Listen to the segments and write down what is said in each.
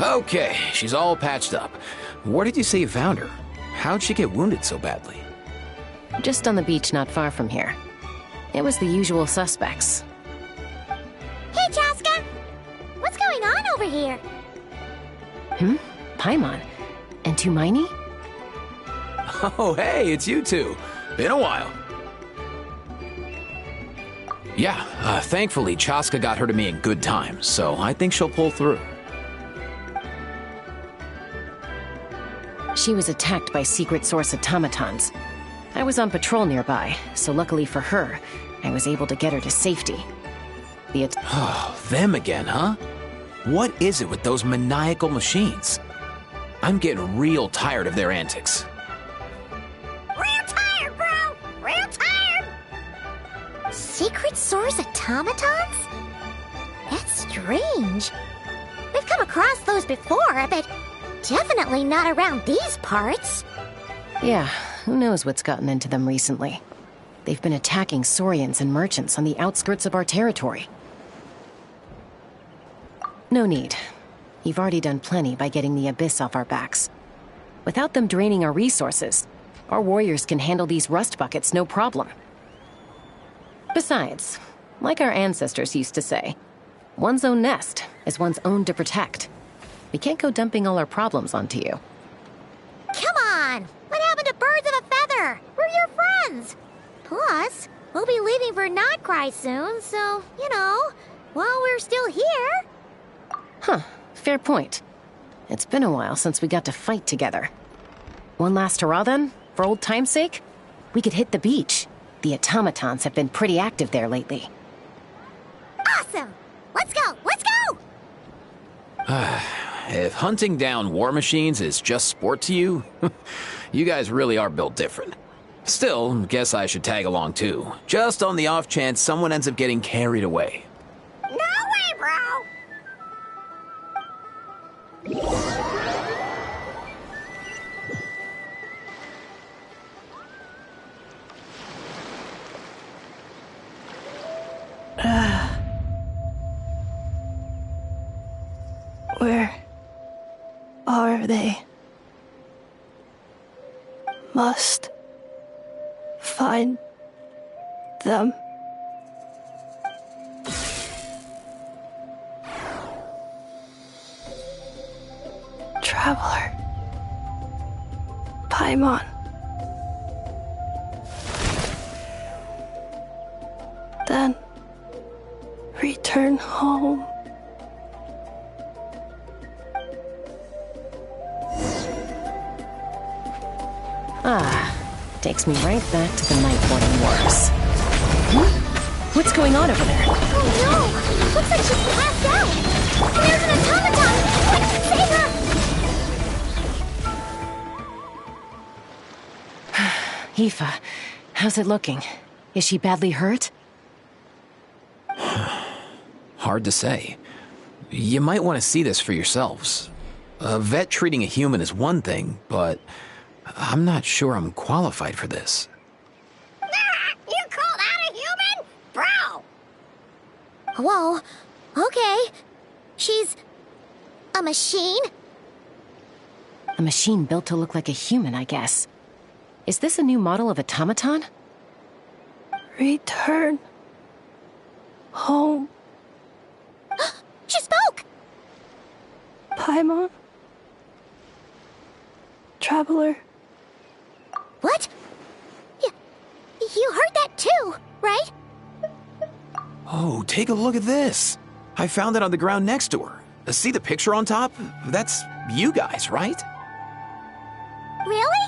Okay, she's all patched up. Where did you say you found her? How'd she get wounded so badly? Just on the beach not far from here. It was the usual suspects. Hey, Chaska! What's going on over here? Paimon. And Tumaini? Oh, hey, it's you two. Been a while. Yeah, thankfully Chaska got her to me in good time, so I think she'll pull through. She was attacked by secret source automatons. I was on patrol nearby, so luckily for her, I was able to get her to safety. Oh, them again, huh? What is it with those maniacal machines? I'm getting real tired of their antics. Real tired, bro! Real tired! Secret source automatons? That's strange. We've come across those before, but definitely not around these parts. Yeah, who knows what's gotten into them recently. They've been attacking Saurians and merchants on the outskirts of our territory. No need. You've already done plenty by getting the Abyss off our backs. Without them draining our resources, our warriors can handle these rust buckets no problem. Besides, like our ancestors used to say, one's own nest is one's own to protect. We can't go dumping all our problems onto you. Come on! What happened to birds of a feather? We're your friends! Plus, we'll be leaving for Notcry soon, so, you know, while we're still here... Huh, fair point. It's been a while since we got to fight together. One last hurrah then, for old time's sake? We could hit the beach. The automatons have been pretty active there lately. Awesome! Let's go! Let's go! If hunting down war machines is just sport to you, you guys really are built different. Still, guess I should tag along too, just on the off chance someone ends up getting carried away. No way, bro! Where are they? Must find them. Traveler. Paimon. Then return home. Takes me right back to the Night-Born Wars. What's going on over there? Oh no! Looks like she's passed out! There's an automaton! Quick, save her! Aoife, how's it looking? Is she badly hurt? Hard to say. You might want to see this for yourselves. A vet treating a human is one thing, but I'm not sure I'm qualified for this. You called out a human? Bro! Whoa, okay. She's... a machine? A machine built to look like a human, I guess. Is this a new model of automaton? Return home. She spoke! Paimon. Traveler. What? You heard that too, right? Oh, take a look at this. I found it on the ground next to her. See the picture on top? That's you guys, right? Really?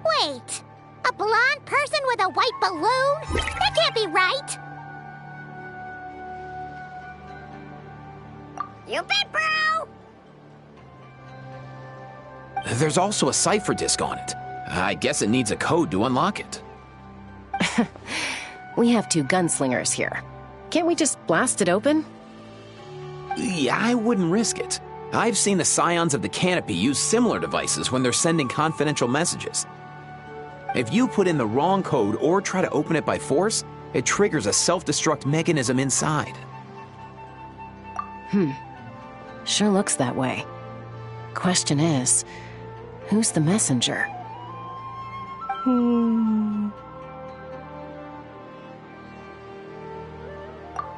Wait, a blonde person with a white balloon? That can't be right! You bet, bro! There's also a cipher disk on it. I guess it needs a code to unlock it. We have two gunslingers here. Can't we just blast it open? Yeah, I wouldn't risk it. I've seen the Scions of the Canopy use similar devices when they're sending confidential messages. If you put in the wrong code or try to open it by force, it triggers a self-destruct mechanism inside. Sure looks that way. Question is, who's the messenger?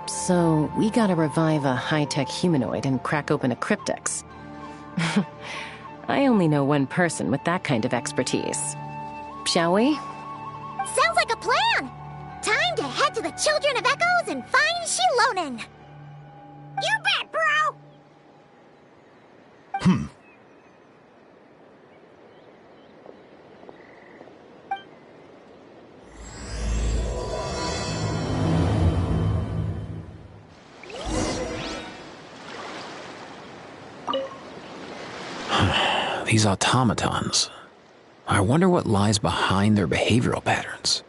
So, we gotta revive a high-tech humanoid and crack open a cryptex. I only know one person with that kind of expertise. Shall we? Sounds like a plan! Time to head to the Children of Echoes and find Shilonen! You bet, bro! These automatons. I wonder what lies behind their behavioral patterns.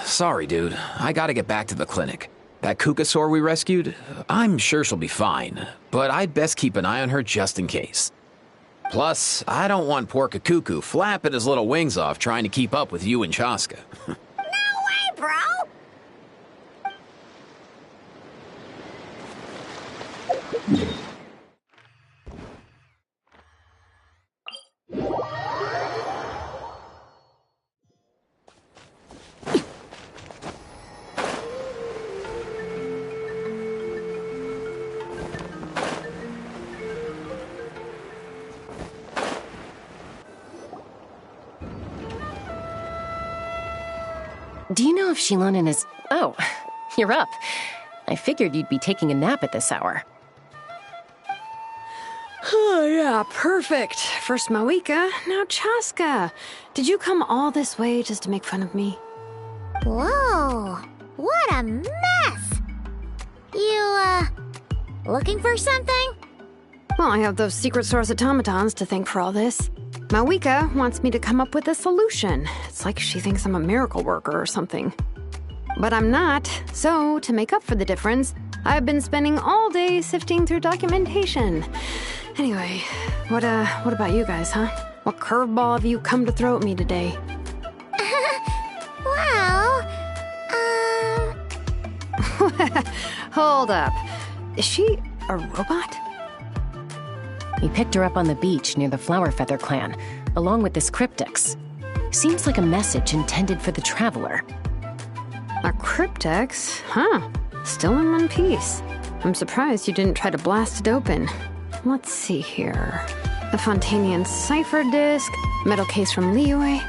Sorry, dude. I gotta get back to the clinic. That Kukasaur we rescued, I'm sure she'll be fine, but I'd best keep an eye on her just in case. Plus, I don't want poor Kakuku flapping his little wings off trying to keep up with you and Chaska. No way, bro! Do you know if Shilonen is... Oh, you're up. I figured you'd be taking a nap at this hour. Oh, yeah, perfect. First Mawika, now Chaska. Did you come all this way just to make fun of me? Whoa, what a mess! You, looking for something? Well, I have those secret source automatons to thank for all this. Mawika wants me to come up with a solution. It's like she thinks I'm a miracle worker or something. But I'm not, so to make up for the difference, I've been spending all day sifting through documentation. Anyway, what about you guys, huh? What curveball have you come to throw at me today? Well, Hold up. Is she a robot? We picked her up on the beach near the Flower Feather clan, along with this cryptex. Seems like a message intended for the Traveler. A cryptex? Huh. Still in one piece. I'm surprised you didn't try to blast it open. Let's see here. The Fontanian cipher disk, metal case from Liyue.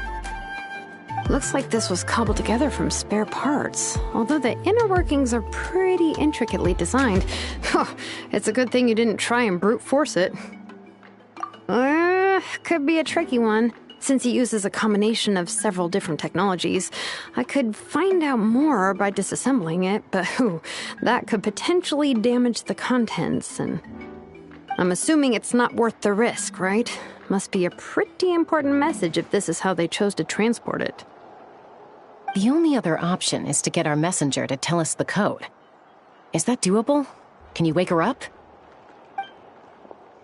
Looks like this was cobbled together from spare parts. Although the inner workings are pretty intricately designed. It's a good thing you didn't try and brute force it. Could be a tricky one. Since it uses a combination of several different technologies, I could find out more by disassembling it, but that could potentially damage the contents, and I'm assuming it's not worth the risk, right? Must be a pretty important message if this is how they chose to transport it. The only other option is to get our messenger to tell us the code. Is that doable? Can you wake her up?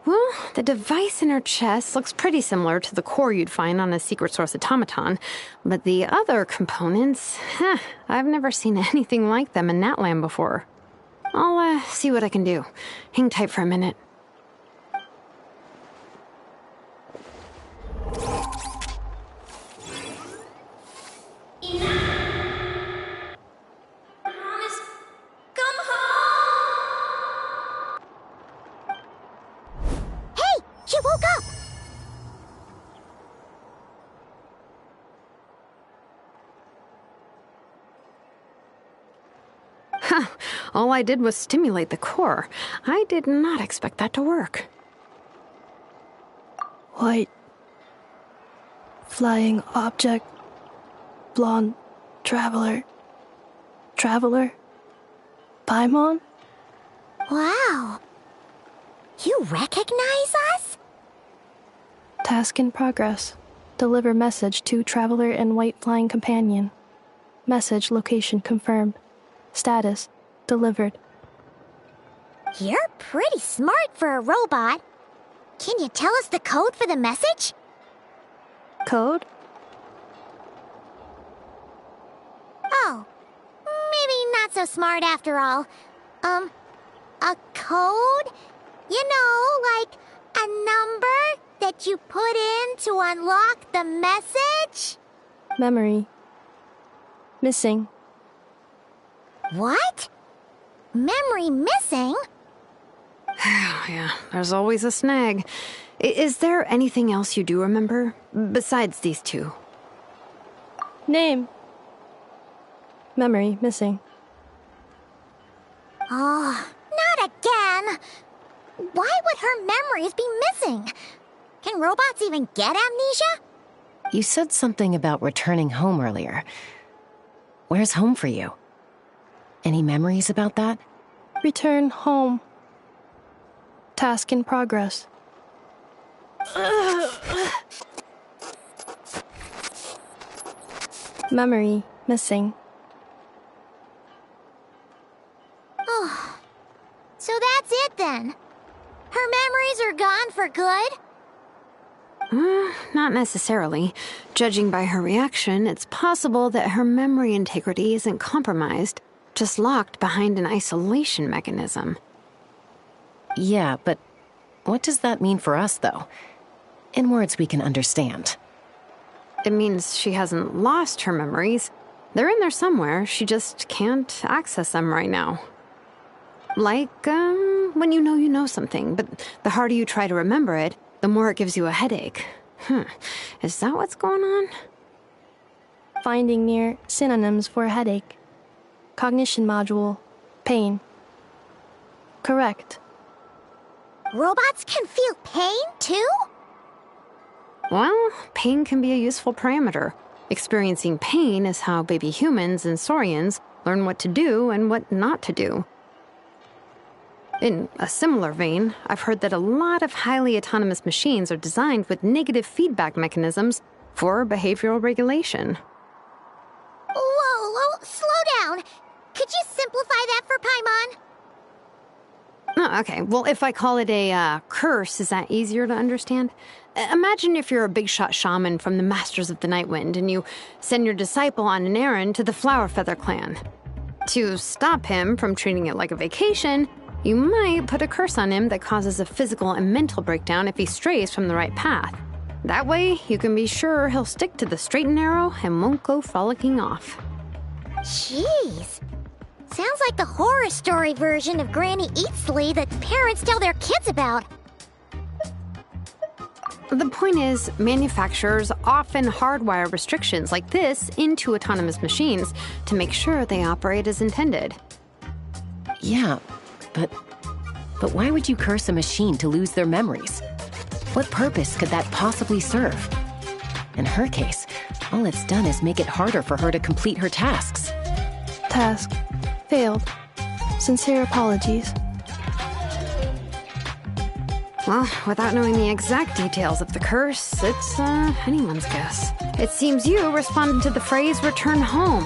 Well, the device in her chest looks pretty similar to the core you'd find on a secret source automaton, but the other components, I've never seen anything like them in Natland before. I'll see what I can do. Hang tight for a minute. She woke up! All I did was stimulate the core. I did not expect that to work. White. Flying object. Blonde. Traveler. Traveler. Paimon? Wow. You recognize us? Task in progress. Deliver message to Traveler and White Flying Companion. Message location confirmed. Status delivered. You're pretty smart for a robot. Can you tell us the code for the message? Code? Oh, maybe not so smart after all. A code? You know, like a number that you put in to unlock the message? Memory. Missing. What? Memory missing? Yeah, there's always a snag. Is there anything else you do remember, besides these two? Name. Memory missing. Oh, not again! Why would her memories be missing? Can robots even get amnesia? You said something about returning home earlier. Where's home for you? Any memories about that? Return home. Task in progress. Memory missing. Oh, so that's it then. Her memories are gone for good? Not necessarily. Judging by her reaction, it's possible that her memory integrity isn't compromised, just locked behind an isolation mechanism. Yeah, but what does that mean for us, though? In words we can understand. It means she hasn't lost her memories. They're in there somewhere, she just can't access them right now. Like, when you know something, but the harder you try to remember it, the more it gives you a headache. Is that what's going on? Finding near synonyms for headache. Cognition module. Pain. Correct. Robots can feel pain, too? Well, pain can be a useful parameter. Experiencing pain is how baby humans and saurians learn what to do and what not to do. In a similar vein, I've heard that a lot of highly autonomous machines are designed with negative feedback mechanisms for behavioral regulation. Whoa, slow down. Could you simplify that for Paimon? Oh, okay, well, if I call it a curse, is that easier to understand? Imagine if you're a big-shot shaman from the Masters of the Nightwind and you send your disciple on an errand to the Flowerfeather clan. To stop him from treating it like a vacation, you might put a curse on him that causes a physical and mental breakdown if he strays from the right path. That way, you can be sure he'll stick to the straight and narrow and won't go frolicking off. Jeez. Sounds like the horror story version of Granny Eatsley that parents tell their kids about. The point is, manufacturers often hardwire restrictions like this into autonomous machines to make sure they operate as intended. Yeah, but why would you curse a machine to lose their memories? What purpose could that possibly serve? In her case, all it's done is make it harder for her to complete her tasks. Task. Failed. Sincere apologies. Well, without knowing the exact details of the curse, it's anyone's guess. It seems you responded to the phrase return home.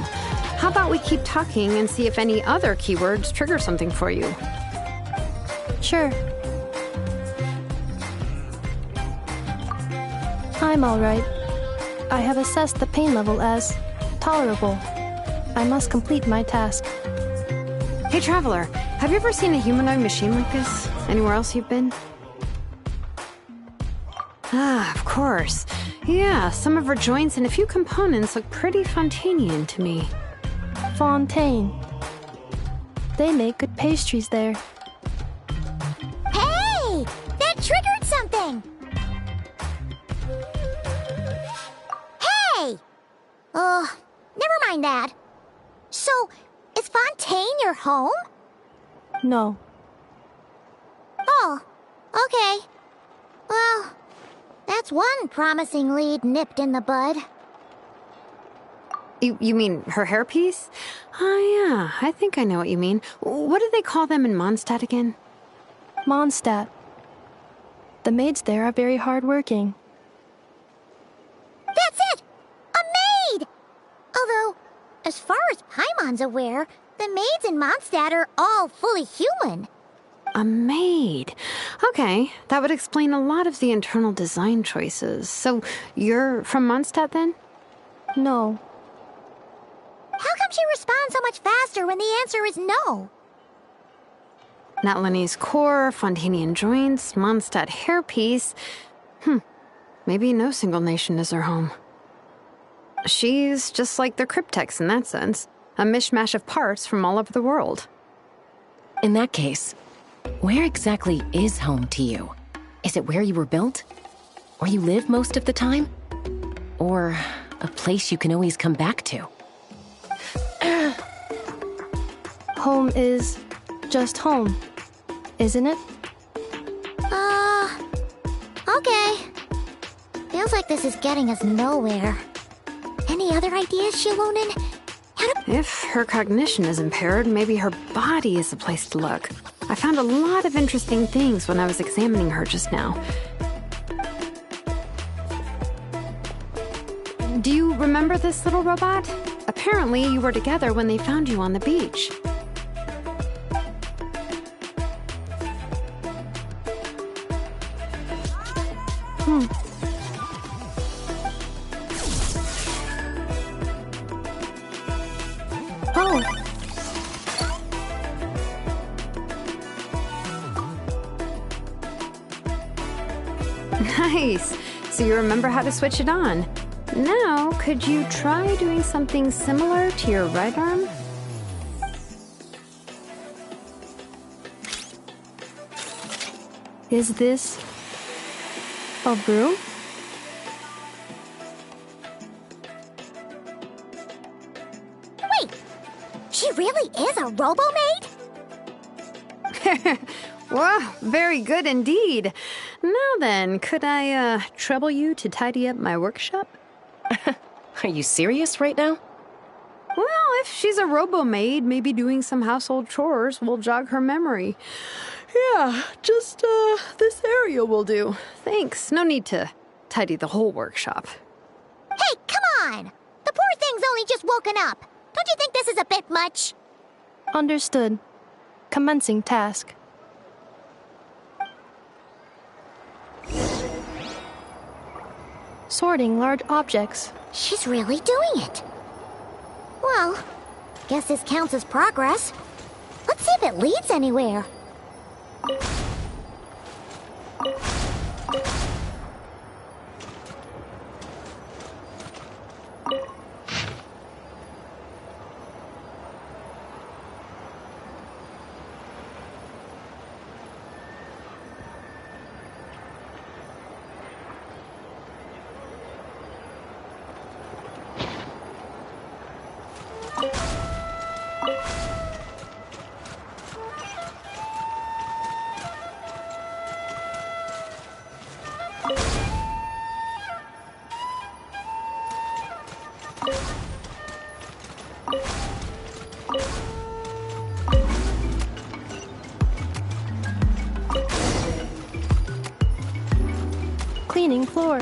How about we keep talking and see if any other keywords trigger something for you? Sure. I'm alright. I have assessed the pain level as tolerable. I must complete my task. Hey, Traveler, have you ever seen a humanoid machine like this? Anywhere else you've been? Ah, of course. Yeah, some of her joints and a few components look pretty Fontanian to me. Fontaine. They make good pastries there. Hey! That triggered something! Hey! Never mind that. So, is Fontaine your home? No. Oh, okay. Well, that's one promising lead nipped in the bud. You mean her hairpiece? Oh, yeah, I think I know what you mean. What do they call them in Mondstadt again? Mondstadt. The maids there are very hardworking. That's it! A maid! Although, as far as Paimon's aware, the maids in Mondstadt are all fully human. A maid. Okay, that would explain a lot of the internal design choices. So, you're from Mondstadt then? No. How come she responds so much faster when the answer is no? Natlanese core, Fontanian joints, Mondstadt hairpiece. Maybe no single nation is her home. She's just like the cryptex in that sense. A mishmash of parts from all over the world. In that case, where exactly is home to you? Is it where you were built? Where you live most of the time? Or a place you can always come back to? Home is just home, isn't it? Okay. Feels like this is getting us nowhere. Any other ideas, Shilonen? If her cognition is impaired, maybe her body is the place to look. I found a lot of interesting things when I was examining her just now. Do you remember this little robot? Apparently, you were together when they found you on the beach. Oh, Nice. So you remember how to switch it on. Now, could you try doing something similar to your right arm? is this a broom? Wait! She really is a robo-maid? Wow, very good indeed. Now then, could I trouble you to tidy up my workshop? Are you serious right now? Well, if she's a robo-maid, maybe doing some household chores will jog her memory. Yeah, just, this area will do. Thanks. No need to tidy the whole workshop. Hey, come on! The poor thing's only just woken up. Don't you think this is a bit much? Understood. Commencing task. Sorting large objects. She's really doing it. Well, guess this counts as progress. Let's see if it leads anywhere. Cleaning floor.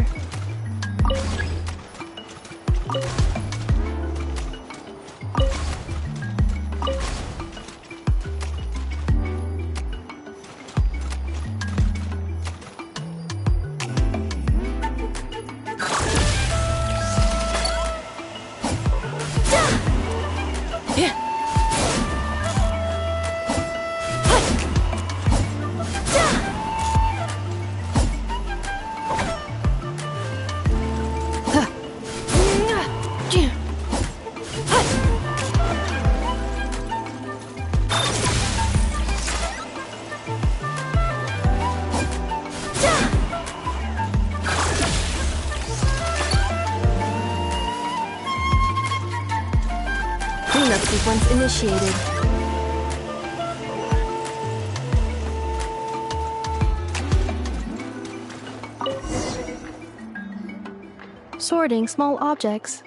Cleanup sequence initiated. Sorting small objects.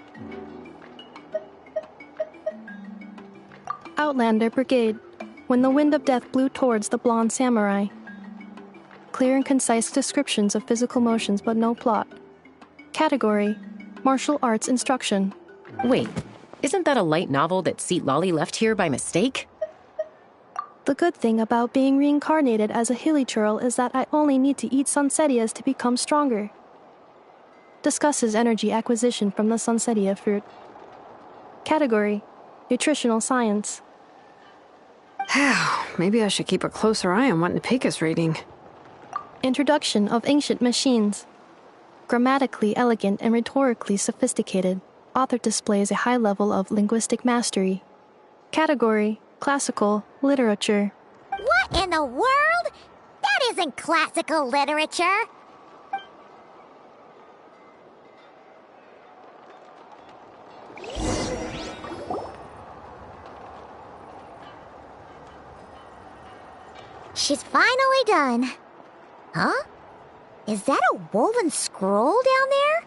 Outlander Brigade. When the wind of death blew towards the blonde samurai. Clear and concise descriptions of physical motions but no plot. Category: Martial Arts Instruction. Wait, isn't that a light novel that Seat Lolly left here by mistake? The good thing about being reincarnated as a hilly churl is that I only need to eat sunsetias to become stronger. Discusses energy acquisition from the sunsetia fruit. Category: Nutritional Science. Maybe I should keep a closer eye on what Nepik is reading. Introduction of Ancient Machines. Grammatically elegant and rhetorically sophisticated, author displays a high level of linguistic mastery. Category: Classical Literature. What in the world? That isn't classical literature. She's finally done. Huh? Is that a woven scroll down there?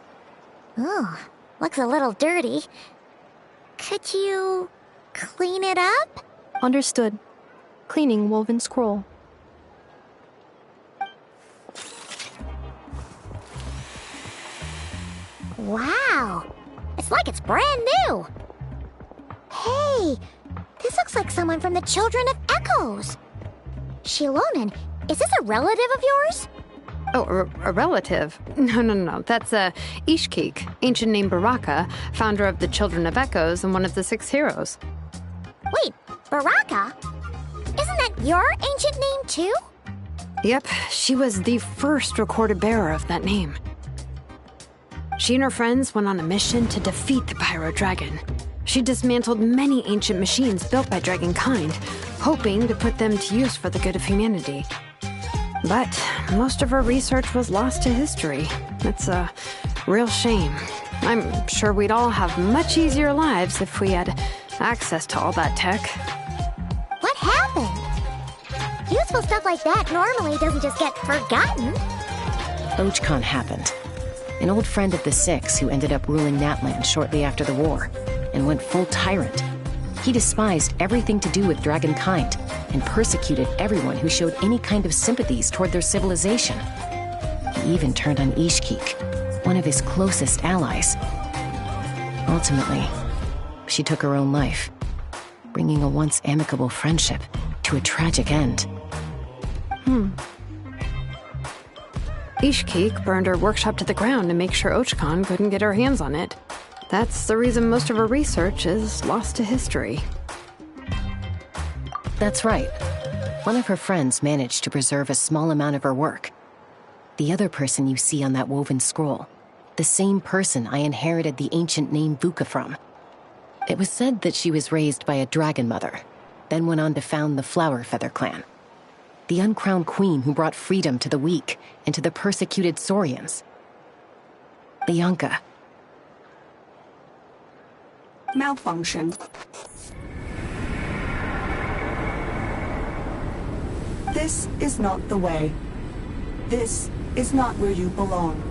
Oh, looks a little dirty. Could you clean it up? Understood. Cleaning woven scroll. Wow, it's like it's brand new. Hey, this looks like someone from the Children of Echoes. Shilonen, is this a relative of yours? Oh, a relative? No. That's Ishkik, ancient name Baraka, founder of the Children of Echoes and one of the 6 heroes. Wait, Baraka? Isn't that your ancient name too? Yep, she was the first recorded bearer of that name. She and her friends went on a mission to defeat the Pyro Dragon. She dismantled many ancient machines built by Dragonkind, hoping to put them to use for the good of humanity. But most of her research was lost to history. It's a real shame. I'm sure we'd all have much easier lives if we had access to all that tech. What happened? Useful stuff like that normally doesn't just get forgotten. Ochkon happened. An old friend of the 6 who ended up ruling Natland shortly after the war, and went full tyrant. He despised everything to do with Dragonkind, and persecuted everyone who showed any kind of sympathies toward their civilization. He even turned on Ishkik, one of his closest allies. Ultimately, she took her own life, bringing a once amicable friendship to a tragic end. Ishkik burned her workshop to the ground to make sure Ochkon couldn't get her hands on it. That's the reason most of her research is lost to history. That's right. One of her friends managed to preserve a small amount of her work. The other person you see on that woven scroll, the same person I inherited the ancient name Vuka from. It was said that she was raised by a dragon mother, then went on to found the Flower Feather clan. The uncrowned queen who brought freedom to the weak and to the persecuted Saurians. Bianca. Malfunction. This is not the way. This is not where you belong.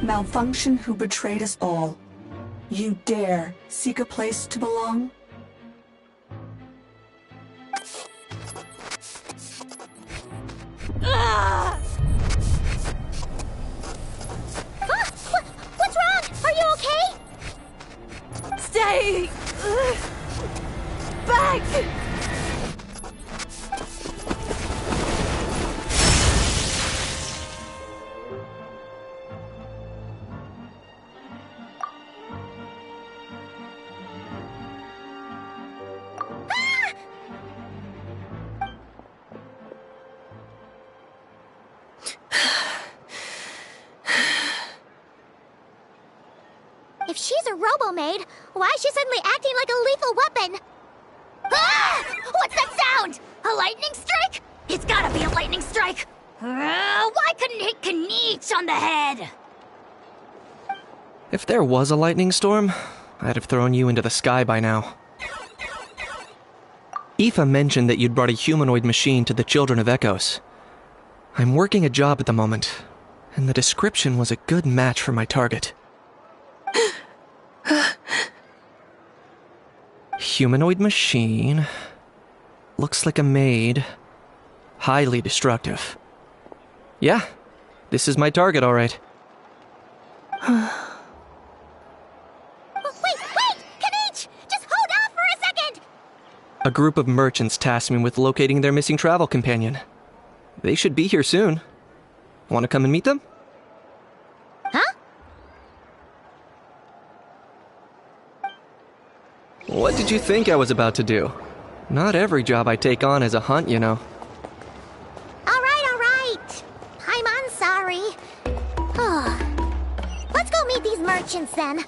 Malfunction who betrayed us all. You dare seek a place to belong? What's wrong? Are you okay? Stay back! If she's a robo-maid, why is she suddenly acting like a lethal weapon? Ah! What's that sound? A lightning strike? It's gotta be a lightning strike! Why couldn't it hit Kniech on the head? If there was a lightning storm, I'd have thrown you into the sky by now. Aoife mentioned that you'd brought a humanoid machine to the Children of Echoes. I'm working a job at the moment, and the description was a good match for my target. Humanoid machine. Looks like a maid. Highly destructive. Yeah, this is my target, all right. Wait! Kniech! Just hold on for a second! A group of merchants tasked me with locating their missing travel companion. They should be here soon. Want to come and meet them? Huh? What did you think I was about to do? Not every job I take on is a hunt, you know. All right. I'm sorry. Let's go meet these merchants then.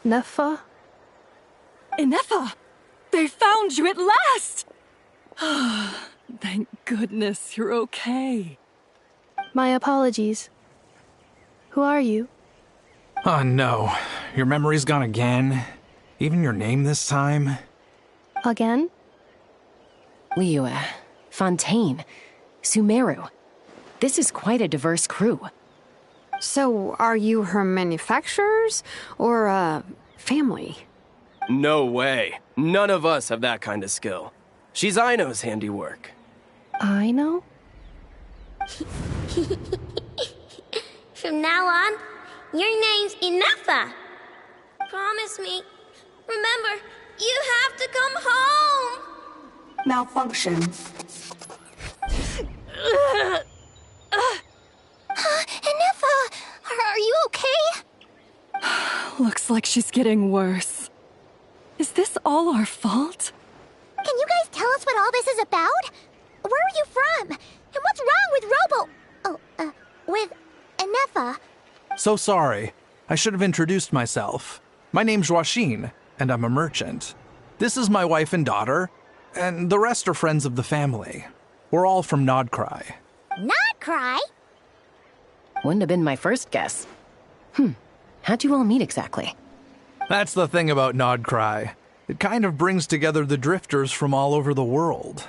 Neffa? Ineffa! They found you at last! Thank goodness you're okay. My apologies. Who are you? Oh no, your memory's gone again? Even your name this time? Again? Liu, Fontaine, Sumeru. This is quite a diverse crew. So, are you her manufacturers or, family? No way. None of us have that kind of skill. She's Aino's handiwork. Aino? From now on, your name's Ineffa. Promise me. Remember, you have to come home. Malfunction. Ineffa, are you okay? Looks like she's getting worse. Is this all our fault? Can you guys tell us what all this is about? Where are you from? And what's wrong with with Ineffa? So sorry. I should have introduced myself. My name's Joachine, and I'm a merchant. This is my wife and daughter, and the rest are friends of the family. We're all from Nodcry. Not cry? Wouldn't have been my first guess. How'd you all meet exactly? That's the thing about Nodcry. It kind of brings together the drifters from all over the world.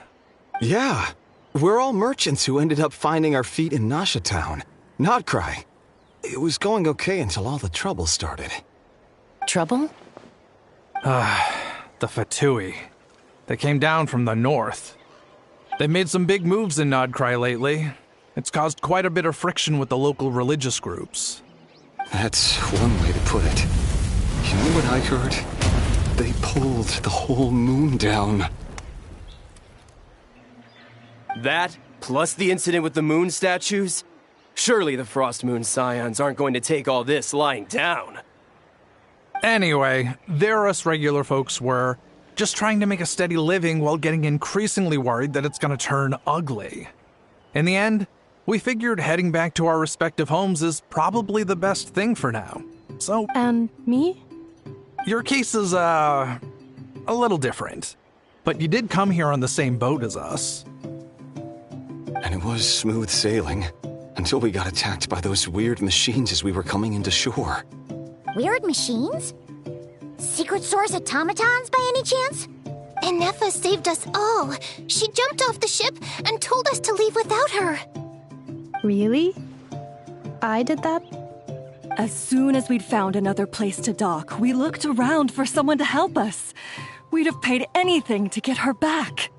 Yeah, we're all merchants who ended up finding our feet in Nasha Town. Nodcry. It was going okay until all the trouble started. Trouble? The Fatui. They came down from the north. They've made some big moves in Nodcry lately. It's caused quite a bit of friction with the local religious groups. That's one way to put it. You know what I heard? They pulled the whole moon down. That, plus the incident with the moon statues? Surely the Frost Moon Scions aren't going to take all this lying down. Anyway, there us regular folks were, just trying to make a steady living while getting increasingly worried that it's gonna turn ugly. In the end, we figured heading back to our respective homes is probably the best thing for now. So... And me? Your case is, a little different. But you did come here on the same boat as us. And it was smooth sailing, until we got attacked by those weird machines as we were coming into shore. Weird machines? Secret Source automatons by any chance? Ineffa saved us all. She jumped off the ship and told us to leave without her. Really? I did that? As soon as we'd found another place to dock, we looked around for someone to help us. We'd have paid anything to get her back.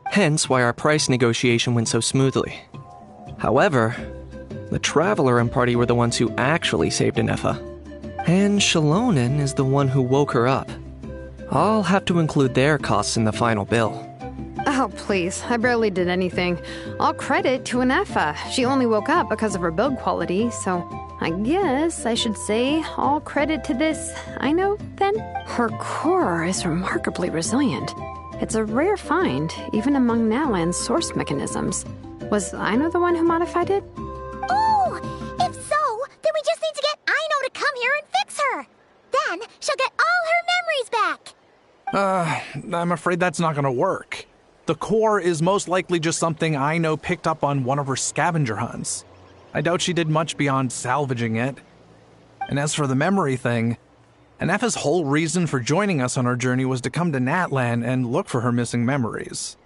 Hence why our price negotiation went so smoothly. However, the Traveler and party were the ones who actually saved Ineffa. And Shalonen is the one who woke her up. I'll have to include their costs in the final bill. Oh, please. I barely did anything. All credit to Ineffa. She only woke up because of her build quality, so I guess I should say all credit to this Aino, then? Her core is remarkably resilient. It's a rare find, even among Nalan's source mechanisms. Was Aino the one who modified it? Oh! If so, then we just need to get Aino to come here and fix her. Then she'll get all her memories back. I'm afraid that's not gonna work. The core is most likely just something Aino picked up on one of her scavenger hunts. I doubt she did much beyond salvaging it. And as for the memory thing, Ineffa's whole reason for joining us on our journey was to come to Natlan and look for her missing memories.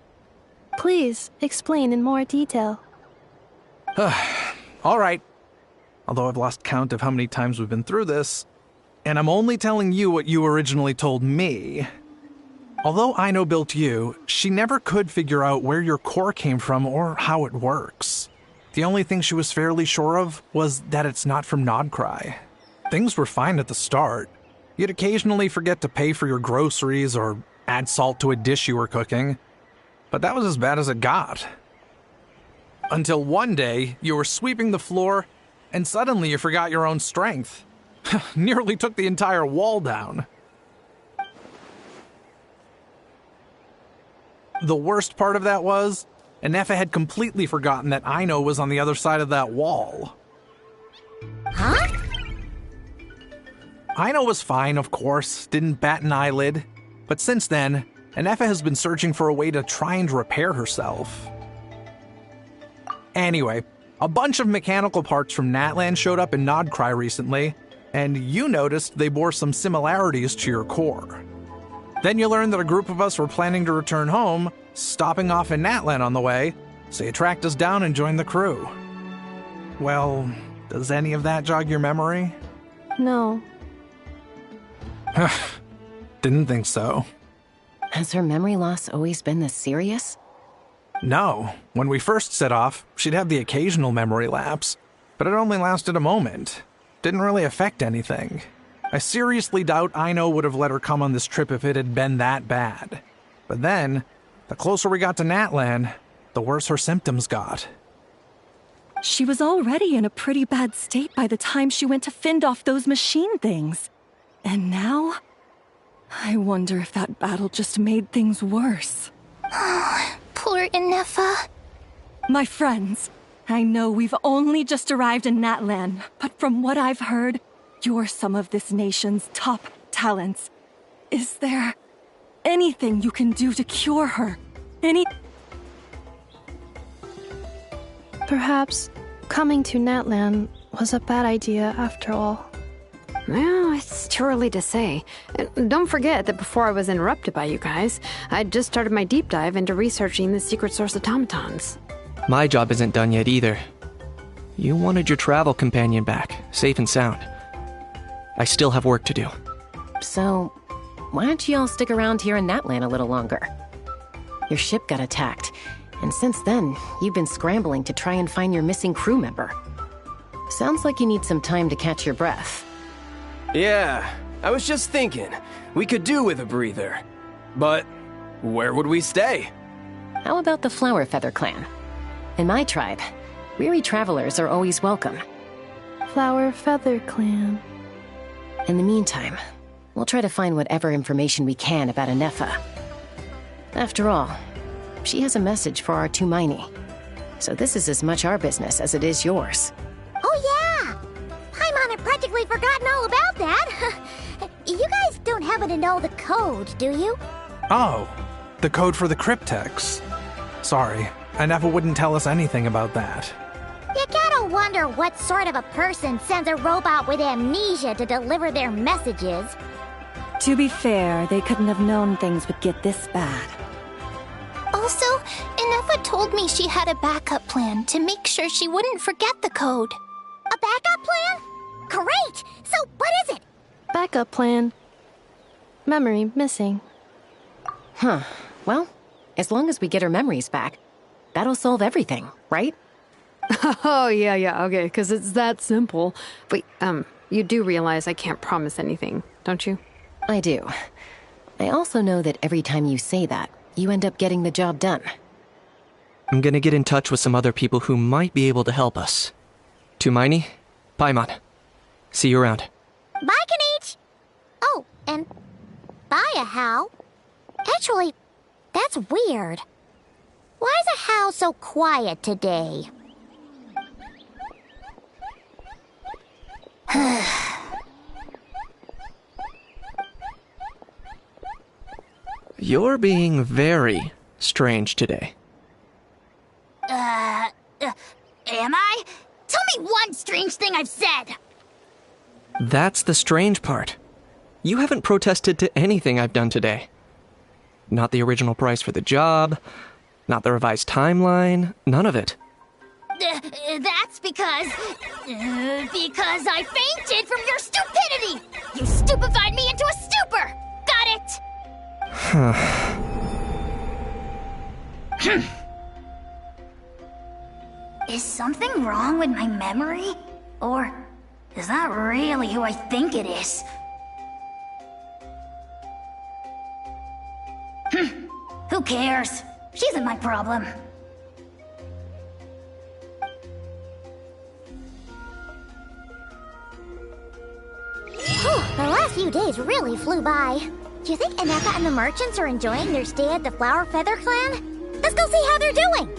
Please, explain in more detail. All right. although I've lost count of how many times we've been through this, and I'm only telling you what you originally told me. Although Aino built you, she never could figure out where your core came from or how it works. The only thing she was fairly sure of was that it's not from Nodcry. Things were fine at the start. You'd occasionally forget to pay for your groceries or add salt to a dish you were cooking, but that was as bad as it got. Until one day, you were sweeping the floor, and suddenly you forgot your own strength. Nearly took the entire wall down. The worst part of that was, Anefa had completely forgotten that Aino was on the other side of that wall. Huh? Aino was fine, of course, didn't bat an eyelid. But since then, Anefa has been searching for a way to try and repair herself. Anyway, a bunch of mechanical parts from Natlan showed up in Nodcry recently, and you noticed they bore some similarities to your core. Then you learned that a group of us were planning to return home, stopping off in Natlan on the way, so you tracked us down and joined the crew. Well, does any of that jog your memory? No. Didn't think so. Has her memory loss always been this serious? No. When we first set off, she'd have the occasional memory lapse, but it only lasted a moment. Didn't really affect anything. I seriously doubt Aino would have let her come on this trip if it had been that bad. But then, the closer we got to Natlan, the worse her symptoms got. She was already in a pretty bad state by the time she went to fend off those machine things. And now? I wonder if that battle just made things worse. Poor Anefa. My friends, I know we've only just arrived in Natlan, but from what I've heard, you're some of this nation's top talents. Is there anything you can do to cure her? Perhaps coming to Natlan was a bad idea after all. Well, it's too early to say. And don't forget that before I was interrupted by you guys, I'd just started my deep dive into researching the secret source automatons. My job isn't done yet either. You wanted your travel companion back, safe and sound. I still have work to do. So, why don't you all stick around here in Natlan a little longer? Your ship got attacked, and since then, you've been scrambling to try and find your missing crew member. Sounds like you need some time to catch your breath. Yeah, I was just thinking, we could do with a breather. But where would we stay? How about the Flower Feather clan? In my tribe, weary travelers are always welcome. Flower Feather Clan. In the meantime, we'll try to find whatever information we can about Anefa. After all, she has a message for our Tumaini. So this is as much our business as it is yours. Oh yeah! Paimon had practically forgotten all about that. You guys don't happen to know the code, do you? Oh, the code for the cryptex. Sorry, Anefa wouldn't tell us anything about that. You gotta wonder what sort of a person sends a robot with amnesia to deliver their messages. To be fair, they couldn't have known things would get this bad. Also, Anefa told me she had a backup plan to make sure she wouldn't forget the code. A backup plan? Great! So what is it? Backup plan. Memory missing. Huh. Well, as long as we get her memories back, that'll solve everything, right? Oh, yeah, okay, because it's that simple. Wait, you do realize I can't promise anything, don't you? I do. I also know that every time you say that, you end up getting the job done. I'm gonna get in touch with some other people who might be able to help us. Tumaini, Paimon. See you around. Bye, Kanich! Oh, and bye, Hal. Actually, that's weird. Why is a Hal so quiet today? You're being very strange today. Am I? Tell me one strange thing I've said! That's the strange part. You haven't protested to anything I've done today. Not the original price for the job, not the revised timeline, none of it. That's because I fainted from your stupidity! You stupefied me into a stupor! Got it? Is something wrong with my memory? Or is that really who I think it is? Who cares? She isn't my problem. The last few days really flew by. Do you think Aneka and the merchants are enjoying their stay at the Flower Feather Clan? Let's go see how they're doing!